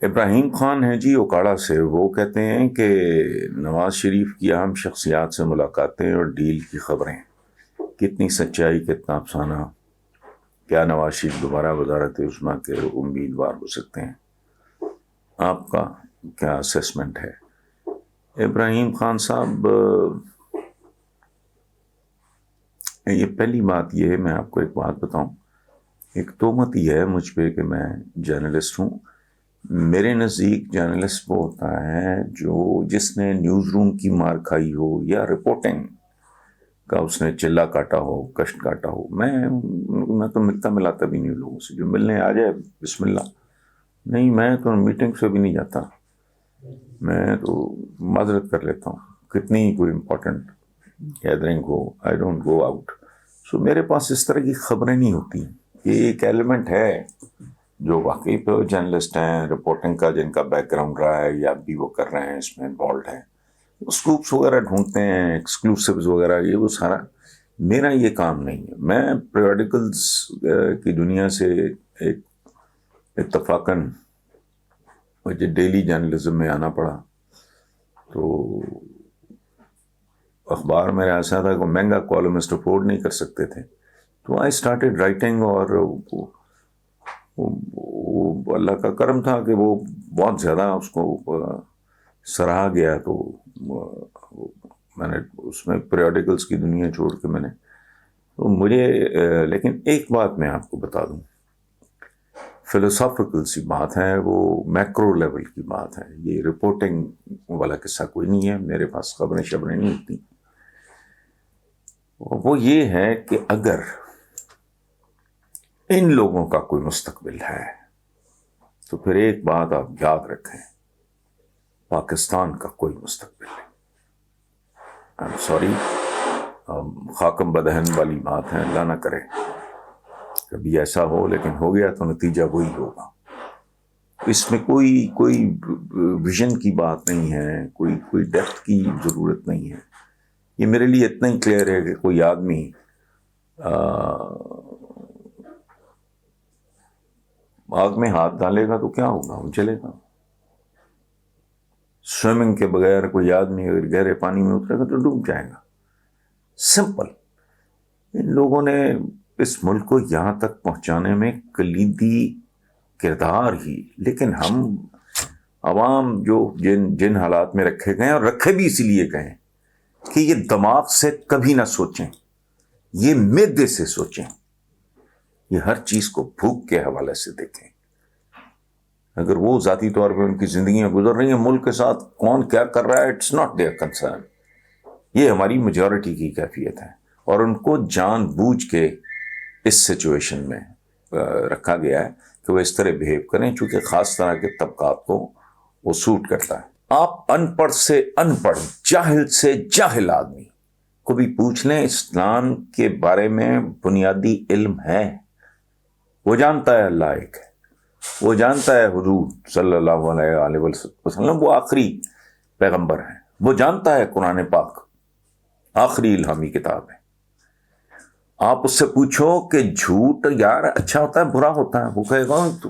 ابراہیم خان ہیں جی اوکاڑا سے، وہ کہتے ہیں کہ نواز شریف کی اہم شخصیات سے ملاقاتیں اور ڈیل کی خبریں، کتنی سچائی کتنا افسانہ، کیا نواز شریف دوبارہ وزارت عظمیٰ کے امیدوار ہو سکتے ہیں؟ آپ کا کیا اسیسمنٹ ہے؟ ابراہیم خان صاحب، یہ پہلی بات یہ ہے، میں آپ کو ایک بات بتاؤں، ایک تہمت یہ ہے مجھ پہ کہ میں جرنلسٹ ہوں۔ میرے نزدیک جرنلسٹ وہ ہوتا ہے جس نے نیوز روم کی مار کھائی ہو یا رپورٹنگ کا اس نے چلا کاٹا ہو، کشٹ کاٹا ہو۔ میں تو ملتا ملاتا بھی نہیں لوگوں سے، جو ملنے آ جائے بسم اللہ، نہیں میں تو میٹنگ سے بھی نہیں جاتا، میں تو معذرت کر لیتا ہوں، کتنی کوئی امپورٹنٹ گیدرنگ ہو، I don't go out. So میرے پاس اس طرح کی خبریں نہیں ہوتی۔ یہ ایک ایلیمنٹ ہے جو واقعی پہ جرنلسٹ ہیں، رپورٹنگ کا جن کا بیک گراؤنڈ رہا ہے یا بھی وہ کر رہے ہیں، اس میں انوالوڈ ہیں، اسکوپس وغیرہ ڈھونڈتے ہیں، ایکسکلوسیوز وغیرہ، یہ وہ سارا میرا یہ کام نہیں ہے۔ میں پیریوڈیکلز کی دنیا سے ایک اتفاقاً مجھے ڈیلی جرنلزم میں آنا پڑا، تو اخبار میں ایسا تھا کہ مہنگا کالمسٹ افورڈ نہیں کر سکتے تھے، تو آئی اسٹارٹیڈ رائٹنگ، اور اللہ کا کرم تھا کہ وہ بہت زیادہ اس کو سراہا گیا، تو میں نے اس میں پیریوڈیکلز کی دنیا چھوڑ کے میں نے تو مجھے لیکن ایک بات میں آپ کو بتا دوں، فلسافیکل سی بات ہے، وہ میکرو لیول کی بات ہے، یہ رپورٹنگ والا قصہ کوئی نہیں ہے، میرے پاس خبریں شبریں نہیں ہوتی۔ وہ یہ ہے کہ اگر ان لوگوں کا کوئی مستقبل ہے تو پھر ایک بات آپ یاد رکھیں، پاکستان کا کوئی مستقبل نہیں۔ آئی ایم سوری، خاکم بدہن والی بات ہے، اللہ نہ کرے کبھی ایسا ہو، لیکن ہو گیا تو نتیجہ وہی ہوگا۔ اس میں کوئی ویژن کی بات نہیں ہے، کوئی ڈیپتھ کی ضرورت نہیں ہے۔ یہ میرے لیے اتنا ہی کلیئر ہے کہ کوئی آدمی آگ میں ہاتھ ڈالے گا تو کیا ہوگا، وہ جلے گا۔ سوئمنگ کے بغیر کوئی آدمی اگر گہرے پانی میں اترے گا تو ڈوب جائے گا، سمپل۔ ان لوگوں نے اس ملک کو یہاں تک پہنچانے میں کلیدی کردار ہی، لیکن ہم عوام جو جن حالات میں رکھے گئے، اور رکھے بھی اسی لیے گئے کہ یہ دماغ سے کبھی نہ سوچیں، یہ معدے سے سوچیں، یہ ہر چیز کو بھوک کے حوالے سے دیکھیں۔ اگر وہ ذاتی طور پہ ان کی زندگیاں گزر رہی ہیں، ملک کے ساتھ کون کیا کر رہا ہے، اٹس ناٹ دیئر کنسرن۔ یہ ہماری میجورٹی کی کیفیت ہے، اور ان کو جان بوجھ کے اس سچویشن میں رکھا گیا ہے کہ وہ اس طرح بہیو کریں، چونکہ خاص طرح کے طبقات کو وہ سوٹ کرتا ہے۔ آپ ان پڑھ سے ان پڑھ، جاہل سے جاہل آدمی کو بھی پوچھ لیں، اسلام کے بارے میں بنیادی علم ہے، وہ جانتا ہے اللہ ایک ہے، وہ جانتا ہے حضور صلی اللہ علیہ وسلم وہ آخری پیغمبر ہیں، وہ جانتا ہے قرآن پاک آخری الہامی کتاب ہے۔ آپ اس سے پوچھو کہ جھوٹ یار اچھا ہوتا ہے برا ہوتا ہے، وہ کہے گا تو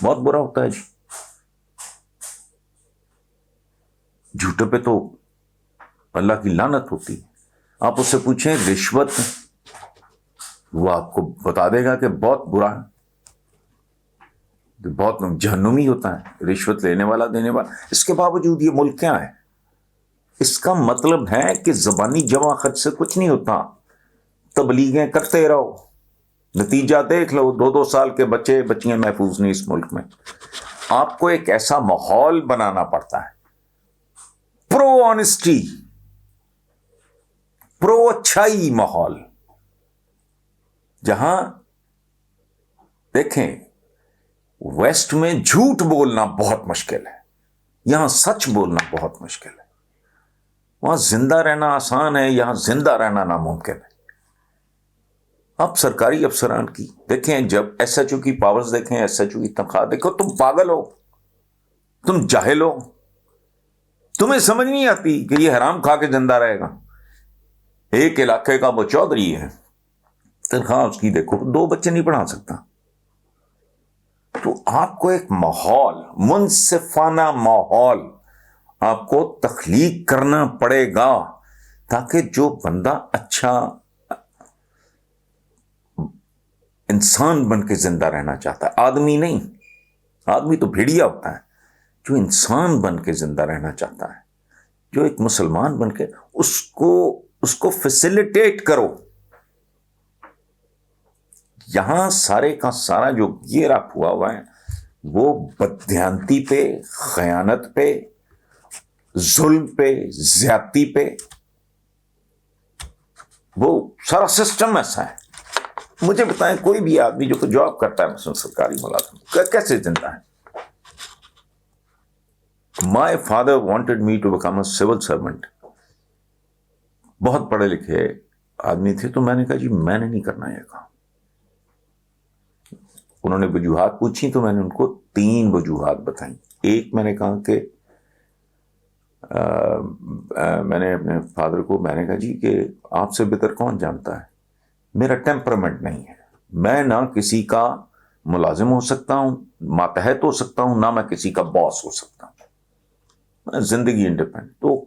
بہت برا ہوتا ہے جی، جھوٹے پہ تو اللہ کی لعنت ہوتی ہے۔ آپ اس سے پوچھیں رشوت، وہ آپ کو بتا دے گا کہ بہت برا ہے، بہت جہنمی ہوتا ہے رشوت لینے والا دینے والا۔ اس کے باوجود یہ ملک کیا ہے؟ اس کا مطلب ہے کہ زبانی جمع خرچ سے کچھ نہیں ہوتا، تبلیغیں کرتے رہو، نتیجہ دیکھ لو، 2 سال کے بچے بچیاں محفوظ نہیں اس ملک میں۔ آپ کو ایک ایسا ماحول بنانا پڑتا ہے، پرو آنیسٹی، پرو اچھائی ماحول، جہاں دیکھیں ویسٹ میں جھوٹ بولنا بہت مشکل ہے، یہاں سچ بولنا بہت مشکل ہے۔ وہاں زندہ رہنا آسان ہے، یہاں زندہ رہنا ناممکن ہے۔ اب سرکاری افسران کی دیکھیں، جب ایس ایچ او کی پاورز دیکھیں، ایس ایچ او کی تنخواہ دیکھو، تم پاگل ہو، تم جاہل ہو، تمہیں سمجھ نہیں آتی کہ یہ حرام کھا کے زندہ رہے گا۔ ایک علاقے کا وہ چودھری ہے، تنخواہ اس کی دیکھو، 2 بچے نہیں پڑھا سکتا، تو آپ کو ایک ماحول، منصفانہ ماحول آپ کو تخلیق کرنا پڑے گا تاکہ جو بندہ اچھا انسان بن کے زندہ رہنا چاہتا ہے، آدمی نہیں، آدمی تو بھیڑیا ہوتا ہے، جو انسان بن کے زندہ رہنا چاہتا ہے، جو ایک مسلمان بن کے، اس کو فیسیلیٹیٹ کرو. یہاں سارے کا سارا جو گیر اپ ہوا ہے وہ بددھیانتی پہ، خیانت پہ، ظلم پہ، زیادتی پہ، وہ سارا سسٹم ایسا ہے. مجھے بتائیں کوئی بھی آدمی جو جاب کرتا ہے مثلا سرکاری ملازم کیسے زندہ ہے؟ My father wanted me to become a civil servant. بہت پڑھے لکھے آدمی تھے، تو میں نے کہا جی میں نے نہیں کرنا یہ کام. انہوں نے وجوہات پوچھی تو میں نے ان کو 3 وجوہات بتائیں. ایک، میں نے کہا کہ میں نے اپنے فادر کو میں نے کہا جی کہ آپ سے بہتر کون جانتا ہے، میرا ٹیمپرمنٹ نہیں ہے، میں نہ کسی کا ملازم ہو سکتا ہوں، ماتحت ہو سکتا ہوں، نہ میں کسی کا باس ہو سکتا ہوں، زندگی انڈیپینڈنٹ. تو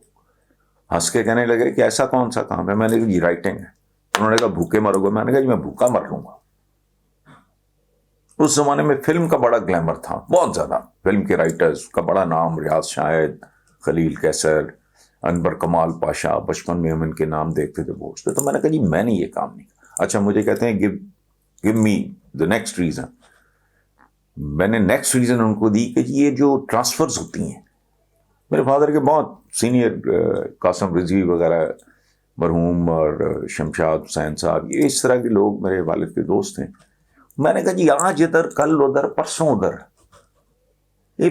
ہنس کے کہنے لگے کہ ایسا کون سا کام ہے؟ میں نے کہا جی رائٹنگ ہے. انہوں نے کہا بھوکے مرو گے؟ میں نے کہا جی میں بھوکا مر لوں گا. اس زمانے میں فلم کا بڑا گلیمر تھا، بہت زیادہ. فلم کے رائٹرز کا بڑا نام ریاض شاہد، خلیل کیسر، انور کمال پاشا، بچپن میں ہم ان کے نام دیکھتے تھے بورڈز پہ. تو میں نے کہا جی میں نے یہ کام نہیں. اچھا مجھے کہتے ہیں give me the next reason. میں نے نیکسٹ ریزن ان کو دی کہ جی یہ جو ٹرانسفرز ہوتی ہیں، میرے فادر کے بہت سینئر قاسم رضوی وغیرہ مرحوم اور شمشاد حسین صاحب، یہ اس طرح کے لوگ میرے والد کے دوست ہیں. میں نے کہا جی آج ادھر، کل ادھر، پرسوں ادھر، یہ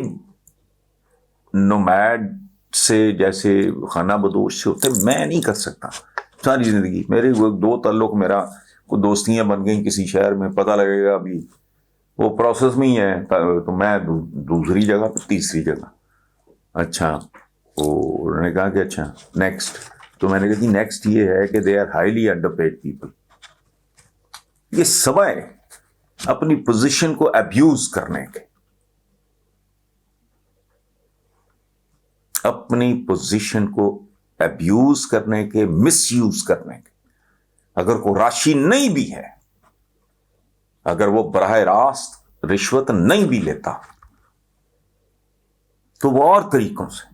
نومیڈ سے جیسے خانہ بدوش سے ہوتے میں نہیں کر سکتا ساری زندگی. میرے وہ 2 تعلق، میرا کو دوستیاں بن گئیں کسی شہر میں، پتہ لگے گا ابھی وہ پروسیس میں ہی ہے، تو میں دوسری جگہ پہ، تیسری جگہ. اچھا انہوں نے کہا کہ اچھا نیکسٹ. تو میں نے کہا جی نیکسٹ یہ ہے کہ they are highly underpaid people. یہ سوائے اپنی پوزیشن کو ابیوز کرنے کے، اپنی پوزیشن کو ابیوز کرنے کے، مس یوز کرنے کے. اگر کوئی راشی نہیں بھی ہے، اگر وہ براہ راست رشوت نہیں بھی لیتا، تو وہ اور طریقوں سے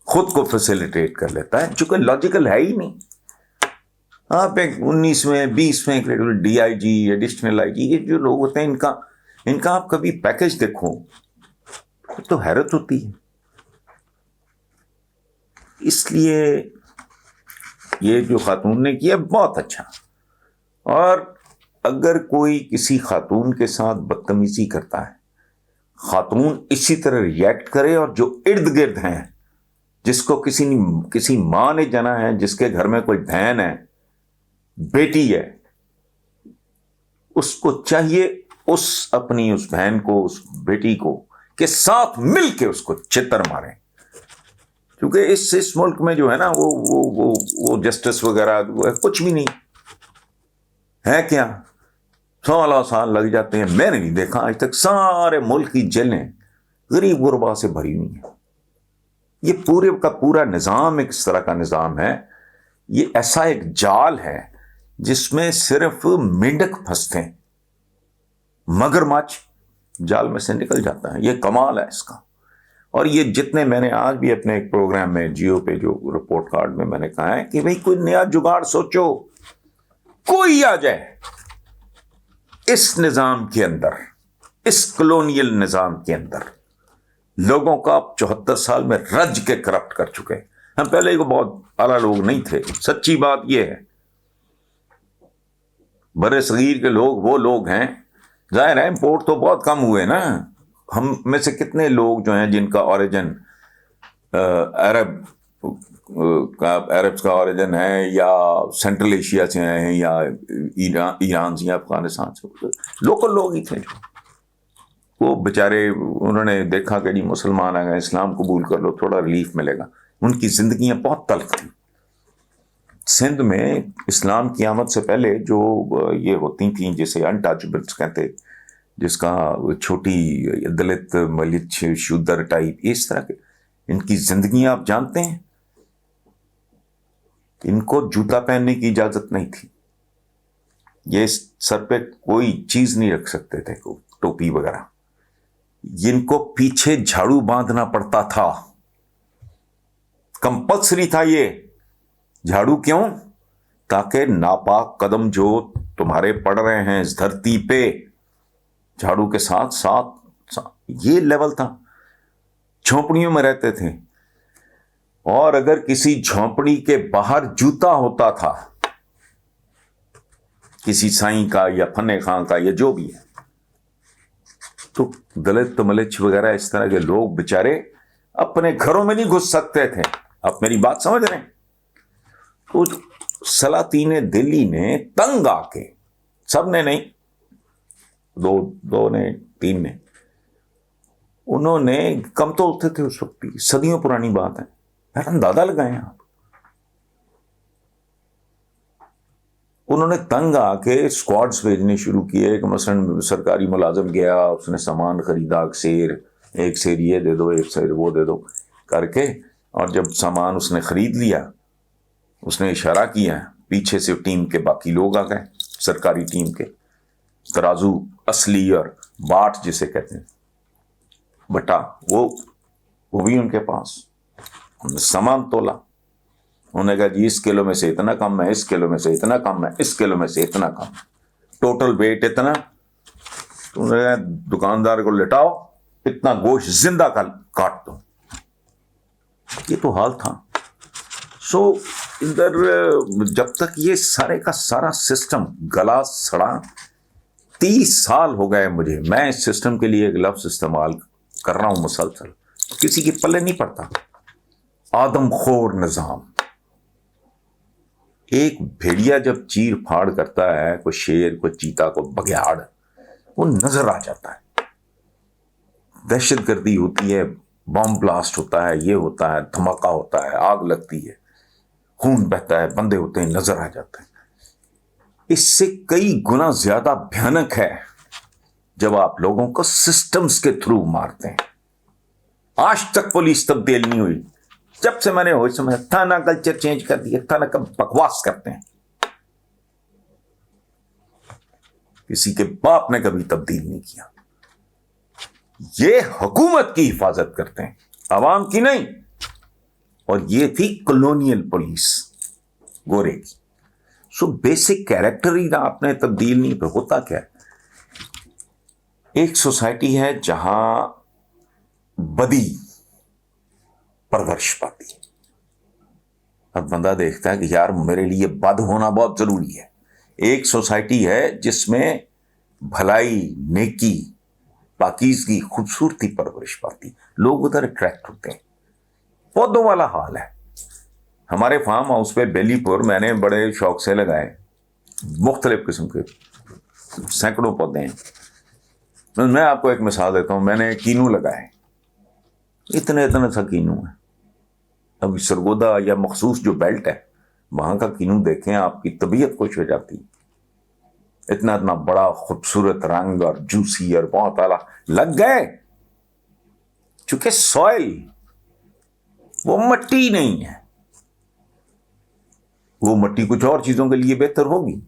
خود کو فیسیلیٹیٹ کر لیتا ہے، چونکہ لاجیکل ہے ہی نہیں. آپ ایک 19ویں 20ویں D I G, additional I جی، یہ جو لوگ ہوتے ہیں ان کا آپ کبھی پیکج دیکھو تو حیرت ہوتی ہے. اس لیے یہ جو خاتون نے کیا بہت اچھا. اور اگر کوئی کسی خاتون کے ساتھ بدتمیزی کرتا ہے، خاتون اسی طرح ریئیکٹ کرے، اور جو ارد گرد ہیں، جس کو کسی ماں نے جنا ہے، جس کے گھر میں کوئی بہن ہے، بیٹی ہے، اس کو چاہیے اپنی اس بہن کو، اس بیٹی کو کے ساتھ مل کے اس کو چتر ماریں. کیونکہ اس ملک میں جو ہے نا وہ جسٹس وغیرہ کچھ بھی نہیں ہے. کیا 16 سال لگ جاتے ہیں. میں نے نہیں دیکھا آج تک. سارے ملک کی جیلیں غریب غربا سے بھری ہوئی ہیں. یہ پورے کا پورا نظام ایک اس طرح کا نظام ہے، یہ ایسا ایک جال ہے جس میں صرف مینڈک پھنستے ہیں، مگرمچھ جال میں سے نکل جاتا ہے. یہ کمال ہے اس کا. اور یہ جتنے میں نے آج بھی اپنے ایک پروگرام میں جیو پہ جو رپورٹ کارڈ میں نے کہا ہے کہ بھئی کوئی نیا جگاڑ سوچو، کوئی آ جائے اس نظام کے اندر، اس کلونیل نظام کے اندر. لوگوں کا 74 سال میں رج کے کرپٹ کر چکے. ہم پہلے کو بہت اعلیٰ لوگ نہیں تھے. سچی بات یہ ہے، برے صغیر کے لوگ وہ لوگ ہیں، ظاہر ہے امپورٹ تو بہت کم ہوئے نا. ہم میں سے کتنے لوگ جو ہیں جن کا اوریجن عربس کا اوریجن ہے، یا سینٹرل ایشیا سے ہیں، یا ایران سے، یا افغانستان سے، لوکل لوگ ہی تھے جو وہ بیچارے، انہوں نے دیکھا کہ جی مسلمان آ گئے، اسلام قبول کر لو، تھوڑا ریلیف ملے گا. ان کی زندگیاں بہت تلخ تھیں. سندھ میں اسلام کی آمد سے پہلے جو یہ ہوتی تھیں جسے انٹچبلس کہتے، جس کا چھوٹی دلت ملچ شودر ٹائپ اس طرح کے ان کی زندگیاں آپ جانتے ہیں. ان کو جوتا پہننے کی اجازت نہیں تھی, یہ سر پہ کوئی چیز نہیں رکھ سکتے تھے, ٹوپی وغیرہ. ان کو پیچھے جھاڑو باندھنا پڑتا تھا, کمپلسری تھا یہ جھاڑو. کیوں؟ تاکہ ناپاک قدم جو تمہارے پڑ رہے ہیں اس دھرتی پہ, جھاڑو کے ساتھ ساتھ یہ لیول تھا. جھونپڑیوں میں رہتے تھے, اور اگر کسی جھونپڑی کے باہر جوتا ہوتا تھا کسی سائیں کا یا فن خاں کا یا جو بھی ہے, تو دلت ملچ وغیرہ اس طرح کے لوگ بےچارے اپنے گھروں میں نہیں گھس سکتے تھے. آپ میری بات سمجھ رہے ہیں؟ تو سلاطین دلی نے تنگ آ کے, سب نے نہیں, دو نے, 3 نے, انہوں نے کم تو ہوتے تھے اس وقت بھی, صدیوں پرانی بات ہے, اندازہ لگائیں آپ. انہوں نے تنگ آ کے اسکواڈز بھیجنے شروع کیے کہ مثلاً سرکاری ملازم گیا, اس نے سامان خریدا, ایک سیر یہ دے دو, ایک سیر وہ دے دو کر کے, اور جب سامان اس نے خرید لیا, اس نے اشارہ کیا, پیچھے سے ٹیم کے باقی لوگ آ گئے, سرکاری ٹیم کے, ترازو اصلی اور باٹ جسے کہتے ہیں, بٹا, وہ بھی ان کے پاس. سامان تولا, انہوں نے کہا جی اس کلو میں سے اتنا کم ہے, اس کلو میں سے اتنا کم ہے, اس کلو میں سے اتنا کم, ٹوٹل ویٹ اتنا. تو انہوں نے کہا دکاندار کو لٹاؤ, اتنا گوشت زندہ کاٹ دو. یہ تو حال تھا. سو ادھر جب تک یہ سارے کا سارا سسٹم گلا سڑا, 30 سال ہو گئے مجھے, میں اس سسٹم کے لیے ایک لفظ استعمال کر رہا ہوں مسلسل, کسی کی پلے نہیں پڑتا. آدم خور نظام. ایک بھیڑیا جب چیر پھاڑ کرتا ہے, کوئی شیر, کوئی چیتا, کوئی بگیاڑ, وہ نظر آ جاتا ہے. دہشت گردی ہوتی ہے, بم بلاسٹ ہوتا ہے, یہ ہوتا ہے, دھماکہ ہوتا ہے, آگ لگتی ہے, خون بہتا ہے, بندے ہوتے ہیں, نظر آ جاتے ہیں. اس سے کئی گنا زیادہ بھیانک ہے جب آپ لوگوں کو سسٹمز کے تھرو مارتے ہیں. آج تک پولیس تبدیل نہیں ہوئی. جب سے میں نے ہوئی سمجھا تھانہ کلچر چینج کر دیا, تھانہ کا بکواس کرتے ہیں. کسی کے باپ نے کبھی تبدیل نہیں کیا. یہ حکومت کی حفاظت کرتے ہیں, عوام کی نہیں. اور یہ تھی کلونیل پولیس گورے کی. سو بیسک کیریکٹر ہی آپ نے تبدیل نہیں. پہ ہوتا کیا, ایک سوسائٹی ہے جہاں بدی پرورش پاتی ہے. اب بندہ دیکھتا ہے کہ یار میرے لیے بد ہونا بہت ضروری ہے. ایک سوسائٹی ہے جس میں بھلائی, نیکی, پاکیزگی, خوبصورتی پرورش پاتی, لوگ ادھر اٹریکٹ ہوتے ہیں. پودوں والا حال ہے. ہمارے فارم ہاؤس پہ بیلی پور میں نے بڑے شوق سے لگائے, مختلف قسم کے سینکڑوں پودے ہیں. میں آپ کو ایک مثال دیتا ہوں, میں نے کینو لگائے, اتنا سا کینو ہے. اب سرگودا یا مخصوص جو بیلٹ ہے وہاں کا کینو دیکھیں, آپ کی طبیعت خوش ہو جاتی. اتنا بڑا خوبصورت رنگ اور جوسی اور بہت اعلیٰ لگ گئے. چونکہ سوئل وہ مٹی نہیں ہے, وہ مٹی کچھ اور چیزوں کے لیے بہتر ہوگی.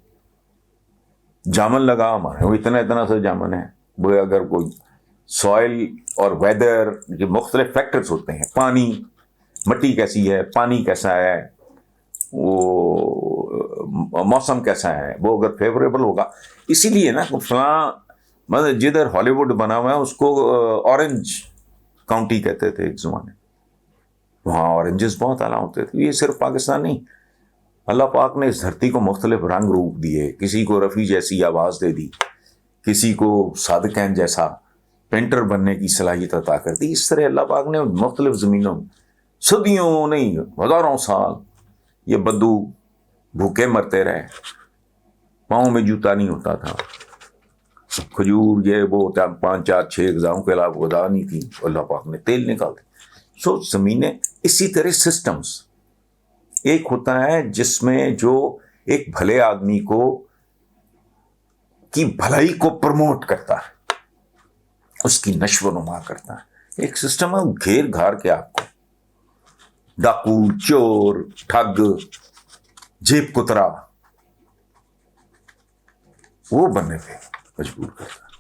جامن لگا ہمارے, وہ اتنا سا جامن ہے. وہ اگر کوئی سوئل اور ویدر جو مختلف فیکٹرز ہوتے ہیں, پانی, مٹی کیسی ہے, پانی کیسا ہے, وہ موسم کیسا ہے, وہ اگر فیوریبل ہوگا. اسی لیے نا فلاں مطلب جدھر ہالی ووڈ بنا ہوا ہے اس کو اورنج کاؤنٹی کہتے تھے ایک زمانے. وہاں اورنجز بہت اعلیٰ ہوتے تھے. یہ صرف پاکستان نہیں, اللہ پاک نے اس دھرتی کو مختلف رنگ روپ دیے. کسی کو رفیع جیسی آواز دے دی, کسی کو صادقین جیسا پینٹر بننے کی صلاحیت عطا کر دی. اس طرح اللہ پاک نے مختلف زمینوں میں صدیوں نہیں ہزاروں سال یہ بدو بھوکے مرتے رہے. پاؤں میں جوتا نہیں ہوتا تھا, کھجور یہ وہ 5 4 6 غذاؤں کے علاوہ غذا نہیں تھی. اللہ پاک نے تیل نکال دی. سو زمینیں اسی طرح سسٹمز. ایک ہوتا ہے جس میں جو ایک بھلے آدمی کو کی بھلائی کو پروموٹ کرتا ہے, اس کی نشو و نما کرتا ہے. ایک سسٹم ہے گھیر گھار کے آپ کو ڈاکو، چور، ٹھگ، جیب کترا وہ بننے پہ مجبور کرتا ہے.